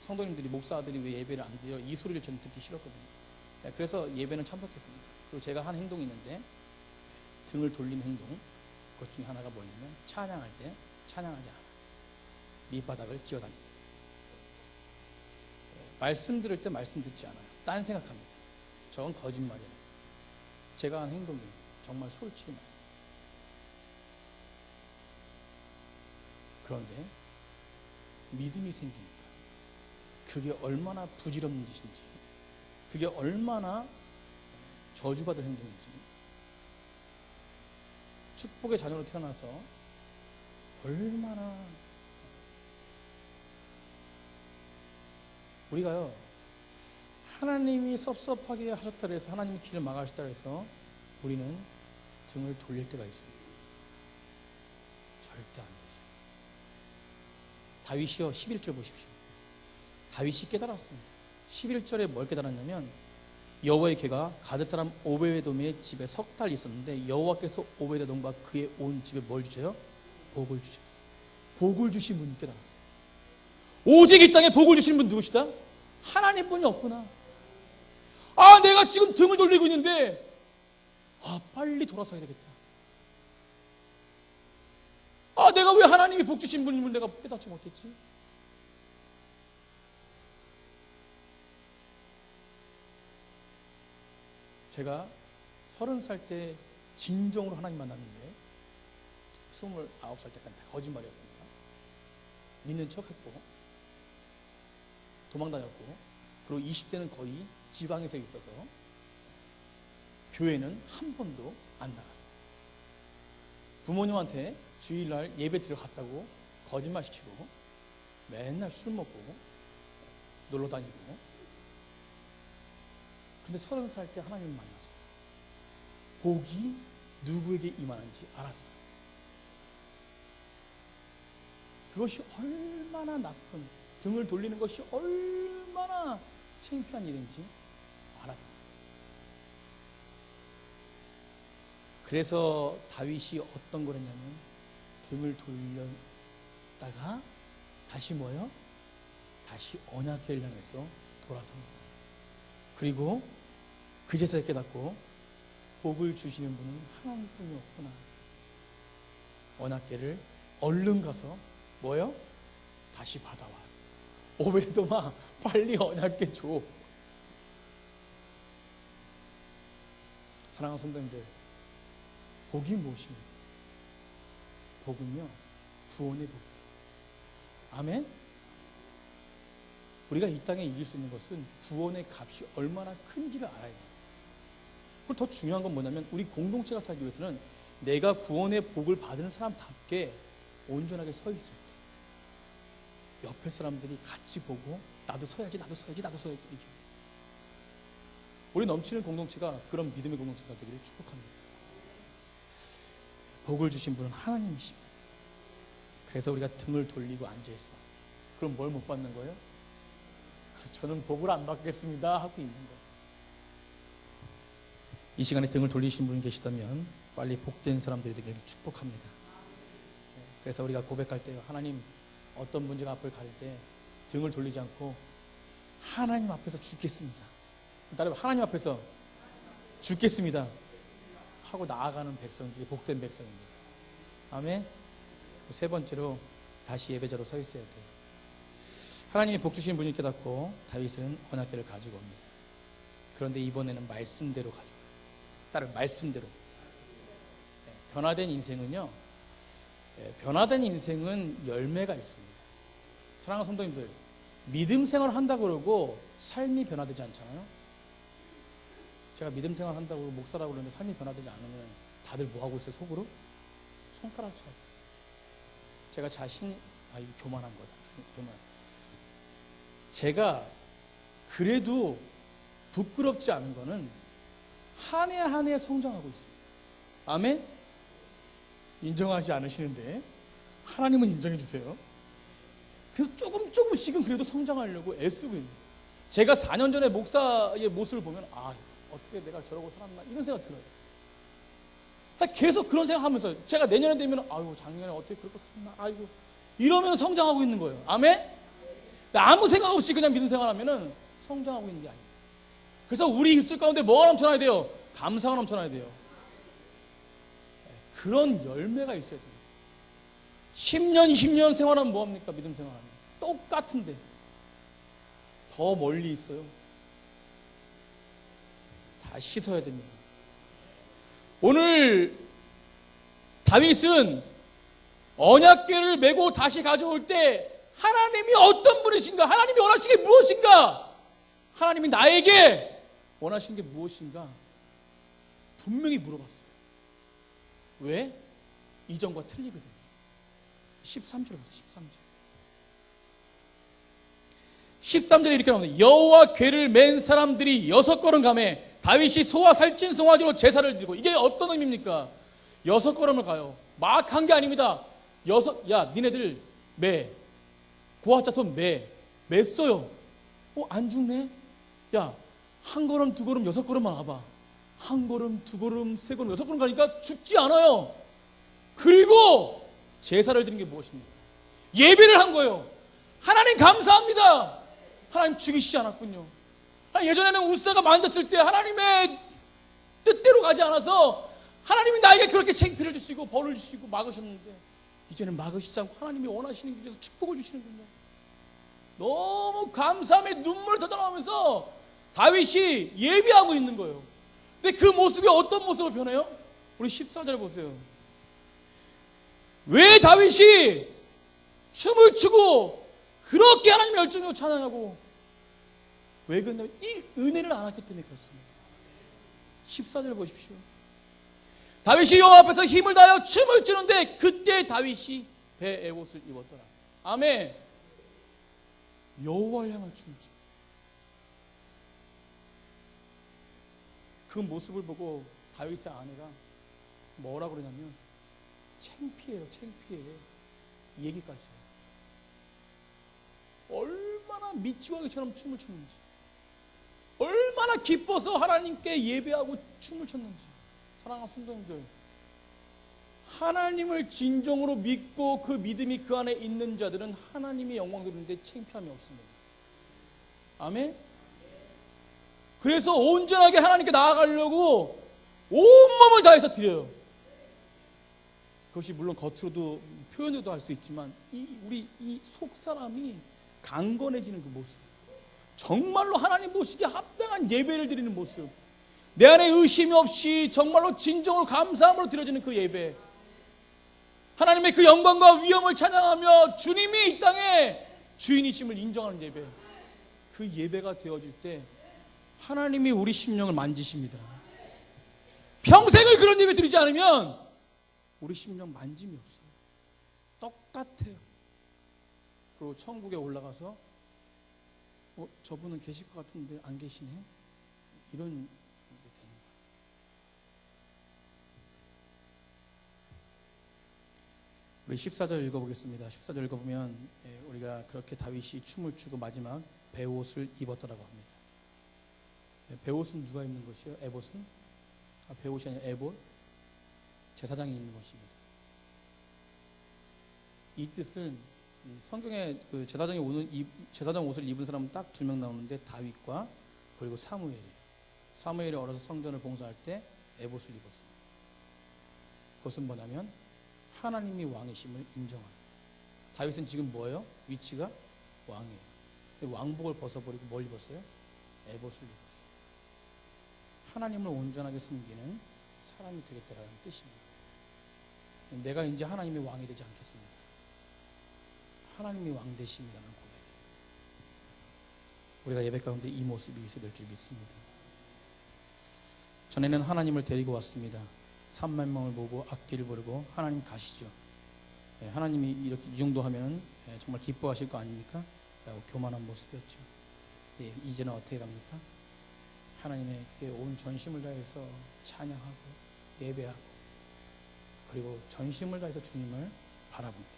성도님들이 목사 아들이 왜 예배를 안 드려, 이 소리를 저는 듣기 싫었거든요. 그래서 예배는 참석했습니다. 그리고 제가 한 행동이 있는데 등을 돌리는 행동, 그것 중에 하나가 뭐냐면 찬양할 때 찬양하지 않아 밑바닥을 기어다닙니다. 말씀 들을 때 말씀 듣지 않아요. 딴 생각합니다. 저건 거짓말이에요. 제가 한 행동이 정말 솔직히 말씀. 그런데 믿음이 생기니까 그게 얼마나 부질없는 짓인지, 그게 얼마나 저주받을 행동인지, 축복의 자녀로 태어나서 얼마나, 우리가요 하나님이 섭섭하게 하셨다 해서 하나님이 길을 막으셨다 해서 우리는 등을 돌릴 때가 있습니다. 절대 안 되죠. 다윗이요 11절 보십시오. 다윗이 깨달았습니다. 11절에 뭘 깨달았냐면 여호와의 궤가 가드 사람 오베데돔의 집에 석 달 있었는데 여호와께서 오베데돔과 그의 온 집에 뭘 주셔요? 복을 주셨어요. 복을 주신 분이 깨달았어요. 오직 이 땅에 복을 주시는 분 누구시다? 하나님뿐이 없구나. 내가 지금 등을 돌리고 있는데 빨리 돌아서야 되겠다. 내가 왜 하나님이 복 주신 분임을 내가 깨닫지 못했지? 제가 30살 때 진정으로 하나님 만났는데 29살 때까지 다 거짓말이었습니다. 믿는 척했고 도망다녔고, 그리고 20대는 거의 지방에서 있어서 교회는 한 번도 안 나갔어요. 부모님한테 주일날 예배 드려 갔다고 거짓말 시키고 맨날 술 먹고 놀러 다니고. 근데 30살 때 하나님을 만났어요. 복이 누구에게 임하는지 알았어요. 그것이 얼마나 나쁜, 등을 돌리는 것이 얼마나 창피한 일인지 알았어요. 그래서 다윗이 어떤 거랬냐면 등을 돌렸다가 다시 뭐예요? 다시 언약궤를 향해서 돌아섭니다. 그리고 그제서야 깨닫고 복을 주시는 분은 하나님뿐이 없구나. 언약궤를 얼른 가서 뭐예요? 다시 받아와. 오베데돔아, 빨리 언약궤 줘. 사랑하는 성도님들, 복이 무엇입니까? 복은요, 구원의 복이에요. 아멘? 우리가 이 땅에 이길 수 있는 것은 구원의 값이 얼마나 큰지를 알아야 돼요. 그리고 더 중요한 건 뭐냐면, 우리 공동체가 살기 위해서는 내가 구원의 복을 받은 사람답게 온전하게 서 있을 때 옆에 사람들이 같이 보고 나도 서야지, 나도 서야지, 나도 서야지. 이렇게. 우리 넘치는 공동체가 그런 믿음의 공동체가 되기를 축복합니다. 복을 주신 분은 하나님이십니다. 그래서 우리가 등을 돌리고 앉아있습니다. 그럼 뭘 못 받는 거예요? 저는 복을 안 받겠습니다 하고 있는 거예요. 이 시간에 등을 돌리신 분이 계시다면 빨리 복된 사람들이 되기를 축복합니다. 그래서 우리가 고백할 때, 하나님, 어떤 문제가 앞을 가릴 때 등을 돌리지 않고 하나님 앞에서 죽겠습니다. 따라해, 하나님 앞에서 죽겠습니다 하고 나아가는 백성들이 복된 백성입니다. 아멘. 세 번째로 다시 예배자로 서 있어야 돼요. 하나님이 복 주신 분이 깨닫고 다윗은 언약궤를 가지고 옵니다. 그런데 이번에는 말씀대로 가져와요. 따로 말씀대로. 변화된 인생은요, 변화된 인생은 열매가 있습니다. 사랑하는 성도님들, 믿음 생활을 한다고 그러고 삶이 변화되지 않잖아요. 제가 믿음 생활 한다고 목사라고 그러는데 삶이 변화되지 않으면 다들 뭐 하고 있어요? 속으로? 손가락 쳐요. 제가 자신이, 이거 교만한 거다. 교만. 제가 그래도 부끄럽지 않은 거는 한 해 한 해 성장하고 있습니다. 아멘? 인정하지 않으시는데 하나님은 인정해 주세요. 그래서 조금씩은 그래도 성장하려고 애쓰고 있는 거예요. 제가 4년 전에 목사의 모습을 보면 어떻게 내가 저러고 살았나 이런 생각 들어요. 계속 그런 생각하면서 제가 내년에 되면 작년에 어떻게 그렇게 살았나 이러면 성장하고 있는 거예요. 아멘? 아무 생각 없이 그냥 믿음 생활하면 성장하고 있는 게 아니에요. 그래서 우리 입술 가운데 뭐가 넘쳐나야 돼요? 감사가 넘쳐나야 돼요. 그런 열매가 있어야 돼요. 10년, 20년 생활하면 뭐합니까? 믿음 생활하면 똑같은데 더 멀리 있어요. 다 씻어야 됩니다. 오늘 다윗은 언약궤를 메고 다시 가져올 때 하나님이 어떤 분이신가? 하나님이 원하시는 게 무엇인가? 하나님이 나에게 원하시는 게 무엇인가? 분명히 물어봤어요. 왜? 이전과 틀리거든요. 13절에 보세요. 13절에 이렇게 나옵니다. 여호와 궤를 맨 사람들이 6걸음 가매 다윗이 소와 살찐 송아지로 제사를 드리고. 이게 어떤 의미입니까? 6걸음을 가요. 막 한 게 아닙니다. 니네들 매. 고아자손 맸어요. 안 죽네? 한 걸음, 2걸음, 6걸음만 와봐. 한 걸음, 2걸음, 3걸음, 6걸음 가니까 죽지 않아요. 그리고 제사를 드린 게 무엇입니까? 예배를 한 거예요. 하나님 감사합니다. 하나님 죽이시지 않았군요. 예전에는 우사가 만졌을 때 하나님의 뜻대로 가지 않아서 하나님이 나에게 그렇게 창피를 주시고 벌을 주시고 막으셨는데 이제는 막으시지 않고 하나님이 원하시는 길에서 축복을 주시는군요. 너무 감사함에 눈물을 터져나오면서 다윗이 예배하고 있는 거예요. 근데 그 모습이 어떤 모습을 변해요? 우리 14절 보세요. 왜 다윗이 춤을 추고 그렇게 하나님의 열정으로 찬양하고, 왜 그러냐면 이 은혜를 알았기 때문에 그렇습니다. 14절 보십시오. 다윗이 여호와 앞에서 힘을 다하여 춤을 추는데 그때 다윗이 배 에봇을 입었더라. 아멘. 여호와를 향한 춤을 춥니다. 그 모습을 보고 다윗의 아내가 뭐라 그러냐면 창피해요. 이 얘기까지. 얼마나 미치광이처럼 춤을 췄는지, 얼마나 기뻐서 하나님께 예배하고 춤을 췄는지. 사랑하는 성도님들, 하나님을 진정으로 믿고 그 믿음이 그 안에 있는 자들은 하나님이 영광 돌리는데 창피함이 없습니다. 아멘. 그래서 온전하게 하나님께 나아가려고 온몸을 다해서 드려요. 그것이 물론 겉으로도 표현으로도 할 수 있지만 우리 이 속사람이 강건해지는 그 모습, 정말로 하나님 보시기에 합당한 예배를 드리는 모습, 내 안에 의심이 없이 정말로 진정으로 감사함으로 드려지는 그 예배, 하나님의 그 영광과 위엄을 찬양하며 주님이 이 땅에 주인이심을 인정하는 예배, 그 예배가 되어질 때 하나님이 우리 심령을 만지십니다. 평생을 그런 예배 드리지 않으면 우리 심령 만짐이 없어요. 똑같아요. 그리고 천국에 올라가서 저분은 계실 것 같은데 안 계시네, 이런 게 되는 거예요. 우리 14절 읽어보겠습니다. 14절 읽어보면 우리가 그렇게 다윗이 춤을 추고 마지막 베옷을 입었더라고 합니다. 베옷은 누가 입는 것이에요? 에봇은? 베옷이 아니라 에봇, 제사장이 입는 것입니다. 이 뜻은 성경에 그 제사장 옷을 입은 사람은 딱 2명 나오는데 다윗과 그리고 사무엘이에요. 사무엘이 어려서 성전을 봉사할 때 에봇을 입었습니다. 그것은 뭐냐면 하나님이 왕이심을 인정하는. 다윗은 지금 뭐예요? 위치가 왕이에요. 근데 왕복을 벗어버리고 뭘 입었어요? 에봇을 입었어요. 하나님을 온전하게 섬기는 사람이 되겠다라는 뜻입니다. 내가 이제 하나님의 왕이 되지 않겠습니다. 하나님이 왕 되십니다라는 고백. 우리가 예배 가운데 이 모습이 있어야 될 줄 믿습니다. 전에는 하나님을 데리고 왔습니다. 3만 명을 보고 악기를 부르고 하나님 가시죠. 하나님이 이렇게 이 정도 하면 정말 기뻐하실 거 아닙니까? 라고 교만한 모습이었죠. 이제는 어떻게 갑니까? 하나님께 온 전심을 다해서 찬양하고 예배하고 그리고 전심을 다해서 주님을 바라봅니다.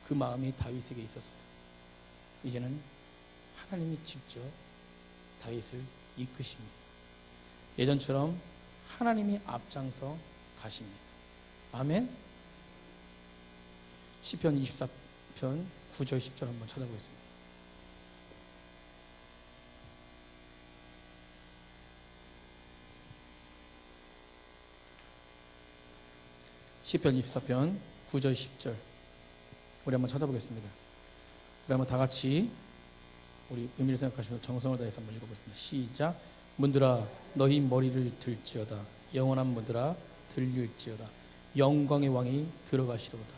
그 마음이 다윗에게 있었어요. 이제는 하나님이 직접 다윗을 이끄십니다. 예전처럼 하나님이 앞장서 가십니다. 아멘. 시편 24편 9절 10절 한번 찾아보겠습니다. 시편 24편 9절 10절 우리 한번 찾아보겠습니다. 우리 한번 다 같이 우리 의미를 생각하시면서 정성을 다해서 한번 읽어보겠습니다. 시작. 문들아 너희 머리를 들지어다. 영원한 문들아 들릴지어다. 영광의 왕이 들어가시로다.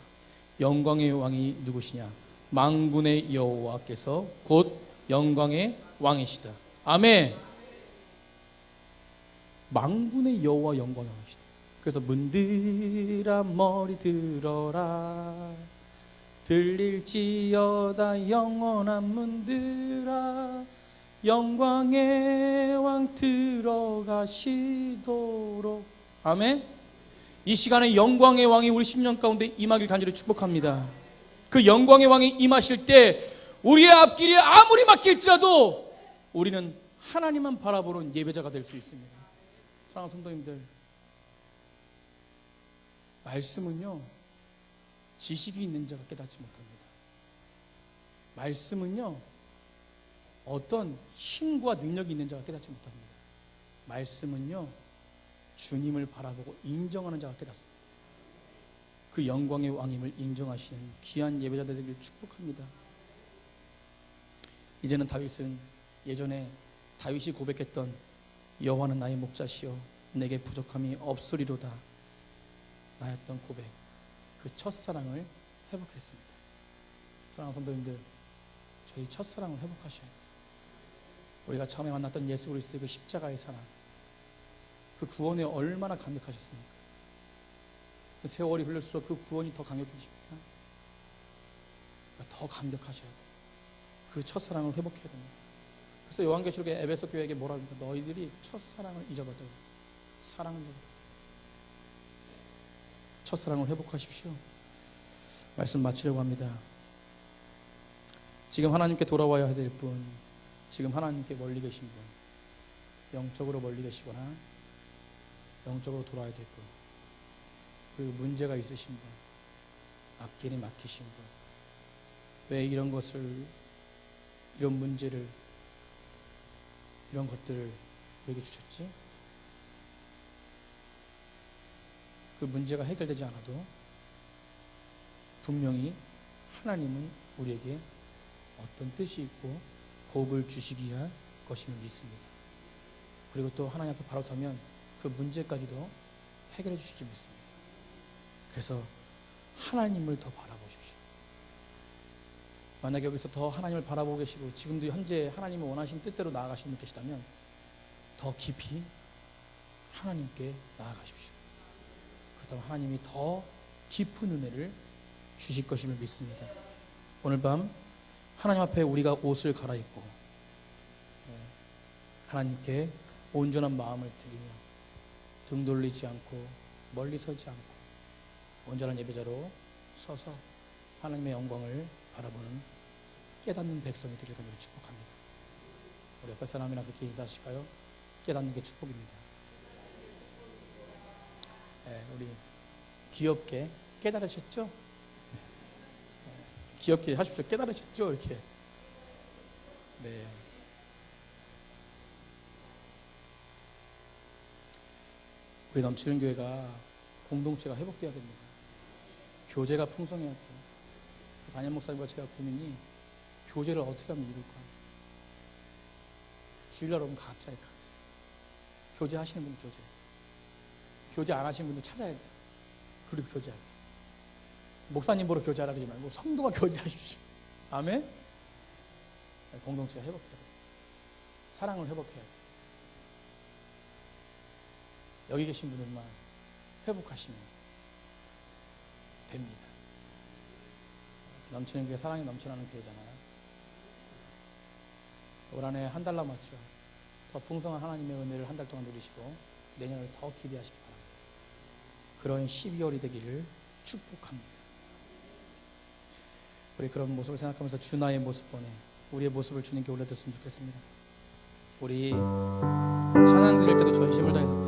영광의 왕이 누구시냐? 만군의 여호와께서 곧 영광의 왕이시다. 아멘. 만군의 여호와 영광의 왕이시다. 그래서 문들아 머리 들어라. 들릴지어다. 영원한 문들아 영광의 왕 들어가시도록. 아멘. 이 시간에 영광의 왕이 우리 심령 가운데 임하길 간절히 축복합니다. 그 영광의 왕이 임하실 때 우리의 앞길이 아무리 막힐지라도 우리는 하나님만 바라보는 예배자가 될 수 있습니다. 사랑하는 성도님들, 말씀은요 지식이 있는 자가 깨닫지 못합니다. 말씀은요 어떤 힘과 능력이 있는 자가 깨닫지 못합니다. 말씀은요 주님을 바라보고 인정하는 자가 깨닫습니다. 그 영광의 왕임을 인정하시는 귀한 예배자들 되기를 축복합니다. 이제는 다윗은 예전에 다윗이 고백했던 여호와는 나의 목자시여 내게 부족함이 없으리로다 나였던 고백, 그 첫사랑을 회복했습니다. 사랑하는 성도님들, 저희 첫사랑을 회복하셔야 돼요. 우리가 처음에 만났던 예수 그리스도의 그 십자가의 사랑, 그 구원에 얼마나 감격하셨습니까? 그 세월이 흘릴수록 그 구원이 더 감격해지십니까? 더 감격하셔야 돼요. 그 첫사랑을 회복해야 됩니다. 그래서 요한계시록의 에베소 교회에게 뭐라 합니까? 너희들이 첫사랑을 잊어버려. 사랑을 잊어버려. 첫사랑을 회복하십시오. 말씀 마치려고 합니다. 지금 하나님께 돌아와야 될 분, 지금 하나님께 멀리 계신 분, 영적으로 멀리 계시거나 영적으로 돌아야 될 분, 그리고 문제가 있으신 분, 앞길이 막히신 분, 왜 이런 것을, 이런 문제를, 이런 것들을 우리에게 주셨지? 그 문제가 해결되지 않아도 분명히 하나님은 우리에게 어떤 뜻이 있고 복을 주시기 위한 것임을 믿습니다. 그리고 또 하나님 앞에 바로 서면 그 문제까지도 해결해 주실 줄 믿습니다. 그래서 하나님을 더 바라보십시오. 만약에 여기서 더 하나님을 바라보고 계시고 지금도 현재 하나님이 원하신 뜻대로 나아가시는 분 계시다면 더 깊이 하나님께 나아가십시오. 그렇다면 하나님이 더 깊은 은혜를 주실 것임을 믿습니다. 오늘 밤 하나님 앞에 우리가 옷을 갈아입고 하나님께 온전한 마음을 드리며 등 돌리지 않고 멀리 서지 않고 온전한 예배자로 서서 하나님의 영광을 바라보는 깨닫는 백성이 되길 간절히 축복합니다. 우리 옆에 사람이랑 그렇게 인사하실까요? 깨닫는 게 축복입니다. 우리 귀엽게 깨달으셨죠? 귀엽게 하십시오. 깨달으셨죠? 이렇게. 네. 우리 넘치는 교회가 공동체가 회복되어야 됩니다. 교제가 풍성해야 돼요. 담임 목사님과 제가 고민이 교제를 어떻게 하면 이룰까? 주일날 오면 각자의 각자. 교제 하시는 분은 교제. 교제 안 하시는 분들 찾아야 돼요. 그리고 교제하세요. 목사님 보러 교제하라 그러지 말고 성도가 교제하십시오. 아멘? 공동체가 회복돼야 돼요. 사랑을 회복해야 돼요. 여기 계신 분들만 회복하시면 됩니다. 넘치는 교회, 사랑이 넘쳐나는 교회잖아요. 올 한해 한 달 남았죠. 더 풍성한 하나님의 은혜를 한 달 동안 누리시고 내년을 더 기대하시기 바랍니다. 그런 12월이 되기를 축복합니다. 우리 그런 모습을 생각하면서 주나의 모습 보내 우리의 모습을 주님께 올려드렸으면 좋겠습니다. 우리 찬양 드릴 때도 전심을 다해서